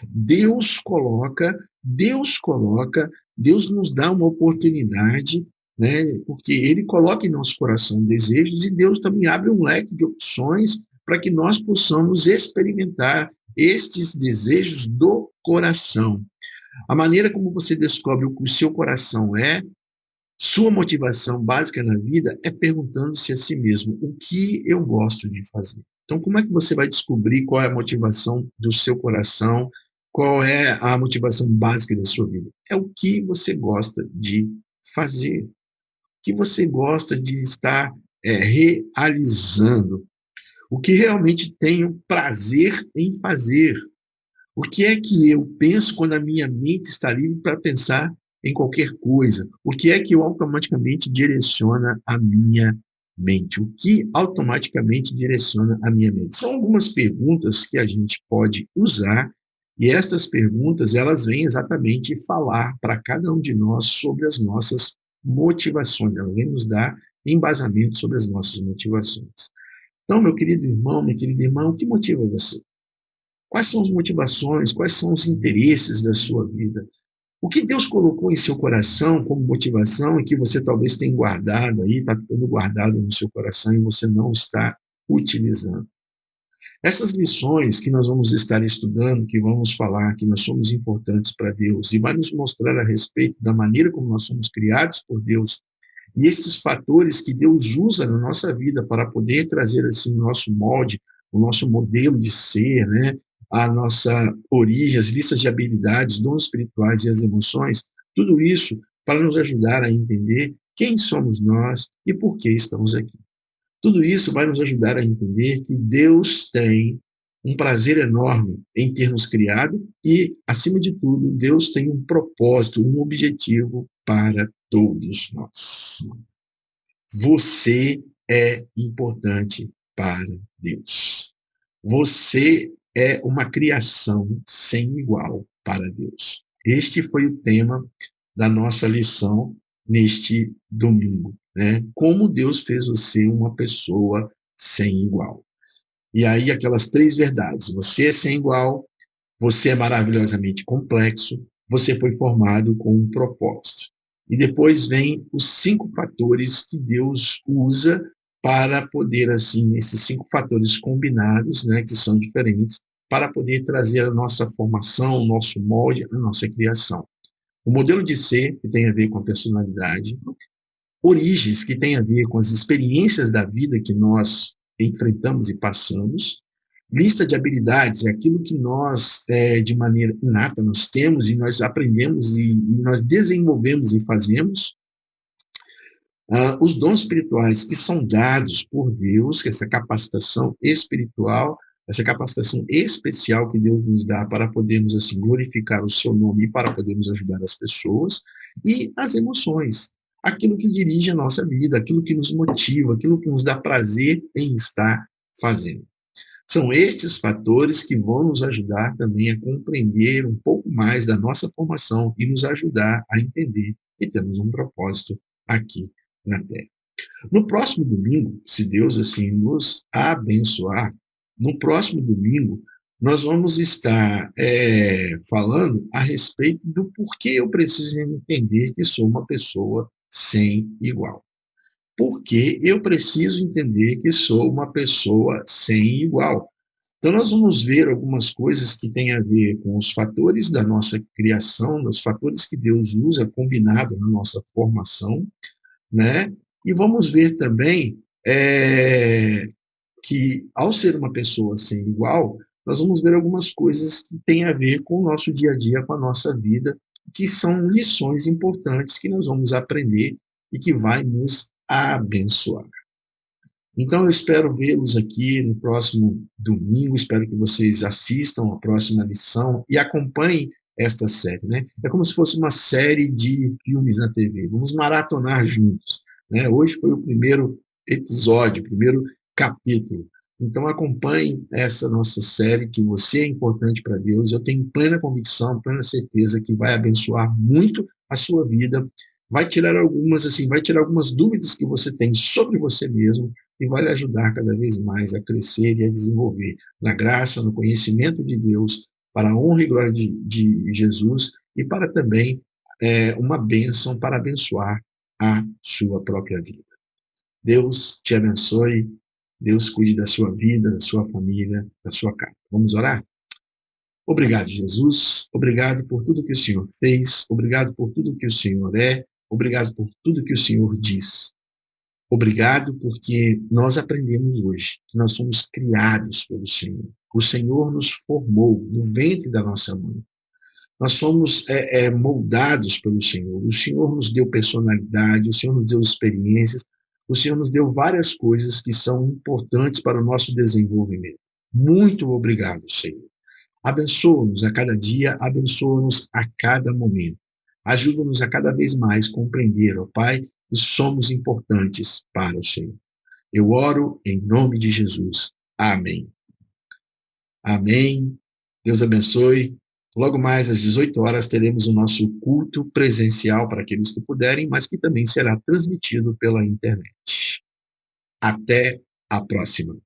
Deus coloca, Deus nos dá uma oportunidade, né, porque Ele coloca em nosso coração desejos e Deus também abre um leque de opções para que nós possamos experimentar estes desejos do coração. A maneira como você descobre o que o seu coração é, sua motivação básica na vida é perguntando-se a si mesmo: o que eu gosto de fazer? Então, como é que você vai descobrir qual é a motivação do seu coração, qual é a motivação básica da sua vida? É o que você gosta de fazer, o que você gosta de estar realizando, o que realmente tenho prazer em fazer. O que é que eu penso quando a minha mente está livre para pensar em qualquer coisa? O que é que eu automaticamente direciona a minha mente? O que automaticamente direciona a minha mente? São algumas perguntas que a gente pode usar e estas perguntas, elas vêm exatamente falar para cada um de nós sobre as nossas motivações. Elas vêm nos dar embasamento sobre as nossas motivações. Então, meu querido irmão, minha querida irmã, o que motiva você? Quais são as motivações, quais são os interesses da sua vida? O que Deus colocou em seu coração como motivação e que você talvez tenha guardado aí, está ficando guardado no seu coração e você não está utilizando? Essas lições que nós vamos estar estudando, que vamos falar que nós somos importantes para Deus e vai nos mostrar a respeito da maneira como nós somos criados por Deus e esses fatores que Deus usa na nossa vida para poder trazer assim o nosso molde, o nosso modelo de ser, né? A nossa origem, as listas de habilidades, dons espirituais e as emoções, tudo isso para nos ajudar a entender quem somos nós e por que estamos aqui. Tudo isso vai nos ajudar a entender que Deus tem um prazer enorme em ter nos criado e, acima de tudo, Deus tem um propósito, um objetivo para todos nós. Você é importante para Deus. Você é uma criação sem igual para Deus. Este foi o tema da nossa lição neste domingo. né? Como Deus fez você uma pessoa sem igual. E aí aquelas 3 verdades: você é sem igual, você é maravilhosamente complexo, você foi formado com um propósito. E depois vem os 5 fatores que Deus usa para poder, assim, esses 5 fatores combinados, né, que são diferentes, para poder trazer a nossa formação, o nosso molde, a nossa criação. O modelo de ser, que tem a ver com a personalidade, origens, que tem a ver com as experiências da vida que nós enfrentamos e passamos, lista de habilidades, é aquilo que nós, de maneira inata, nós temos e nós aprendemos e nós desenvolvemos e fazemos. Os dons espirituais que são dados por Deus, que essa capacitação espiritual, essa capacitação especial que Deus nos dá para podermos, assim, glorificar o seu nome e para podermos ajudar as pessoas, e as emoções, aquilo que dirige a nossa vida, aquilo que nos motiva, aquilo que nos dá prazer em estar fazendo. São estes fatores que vão nos ajudar também a compreender um pouco mais da nossa formação e nos ajudar a entender que temos um propósito aqui na Terra. No próximo domingo, se Deus assim nos abençoar, no próximo domingo nós vamos estar falando a respeito do porquê eu preciso entender que sou uma pessoa sem igual. Porque eu preciso entender que sou uma pessoa sem igual. Então, nós vamos ver algumas coisas que têm a ver com os fatores da nossa criação, os fatores que Deus usa combinado na nossa formação, né? E vamos ver também que, ao ser uma pessoa sem igual, nós vamos ver algumas coisas que têm a ver com o nosso dia a dia, com a nossa vida, que são lições importantes que nós vamos aprender e que vai nos abençoar. Então, eu espero vê-los aqui no próximo domingo, espero que vocês assistam a próxima lição e acompanhem esta série, né? É como se fosse uma série de filmes na TV, vamos maratonar juntos, né? Hoje foi o primeiro episódio, o primeiro capítulo, então acompanhem essa nossa série, que você é importante para Deus, eu tenho plena convicção, plena certeza que vai abençoar muito a sua vida, vai tirar algumas dúvidas que você tem sobre você mesmo, e vai lhe ajudar cada vez mais a crescer e a desenvolver na graça, no conhecimento de Deus, para a honra e glória de Jesus, e para também uma bênção para abençoar a sua própria vida. Deus te abençoe, Deus cuide da sua vida, da sua família, da sua casa. Vamos orar? Obrigado, Jesus, obrigado por tudo que o Senhor fez, obrigado por tudo que o Senhor é, obrigado por tudo que o Senhor diz. Obrigado porque nós aprendemos hoje que nós somos criados pelo Senhor. O Senhor nos formou no ventre da nossa mãe. Nós somos moldados pelo Senhor. O Senhor nos deu personalidade, o Senhor nos deu experiências, o Senhor nos deu várias coisas que são importantes para o nosso desenvolvimento. Muito obrigado, Senhor. Abençoa-nos a cada dia, abençoa-nos a cada momento. Ajuda-nos a cada vez mais compreender, ó Pai, que somos importantes para o Senhor. Eu oro em nome de Jesus. Amém. Amém. Deus abençoe. Logo mais às 18 horas teremos o nosso culto presencial para aqueles que puderem, mas que também será transmitido pela internet. Até a próxima.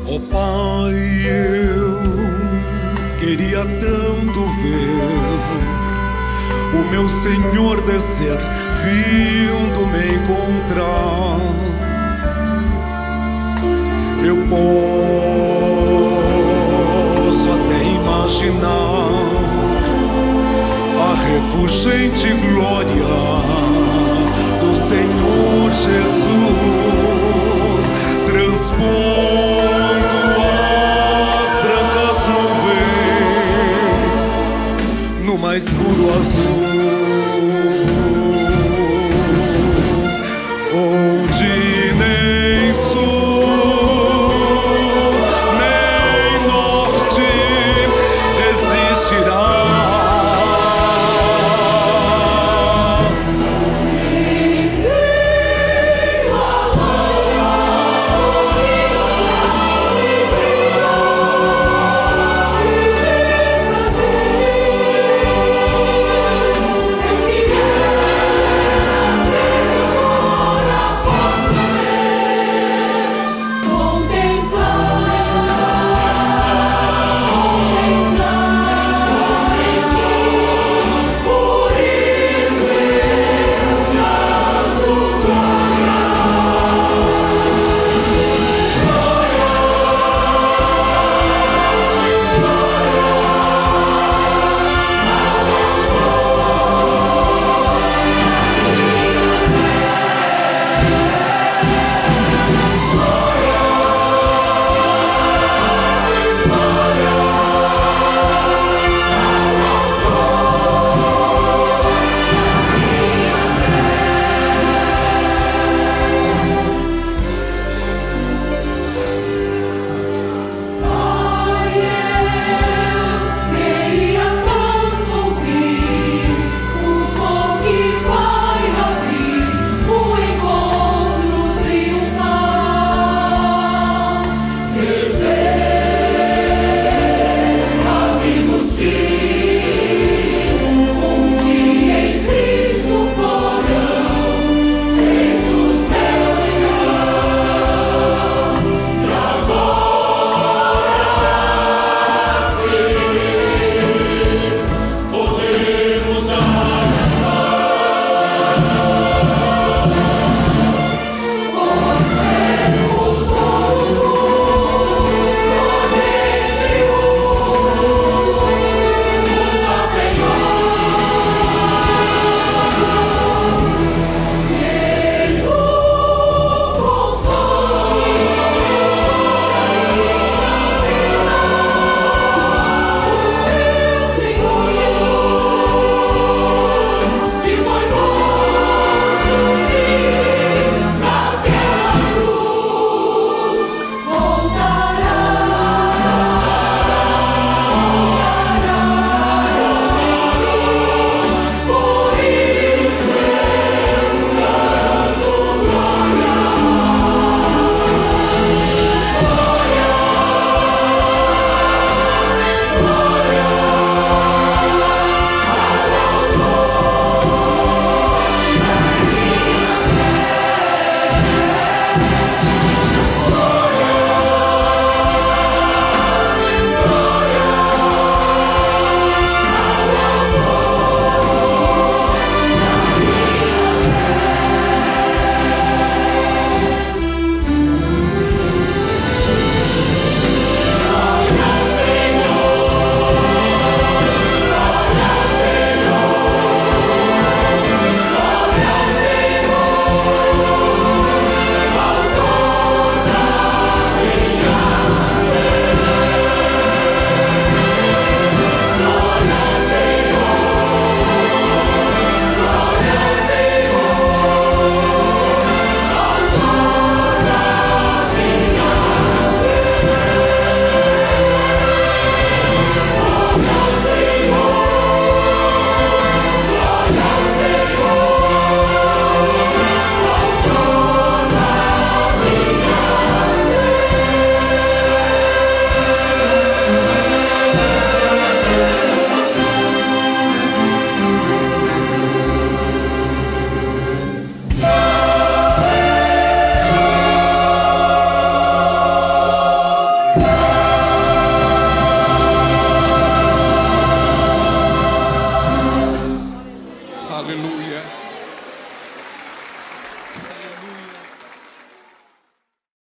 Ó Pai, eu Queria tanto ver o meu Senhor descer, vindo me encontrar. Eu posso até imaginar a refulgente glória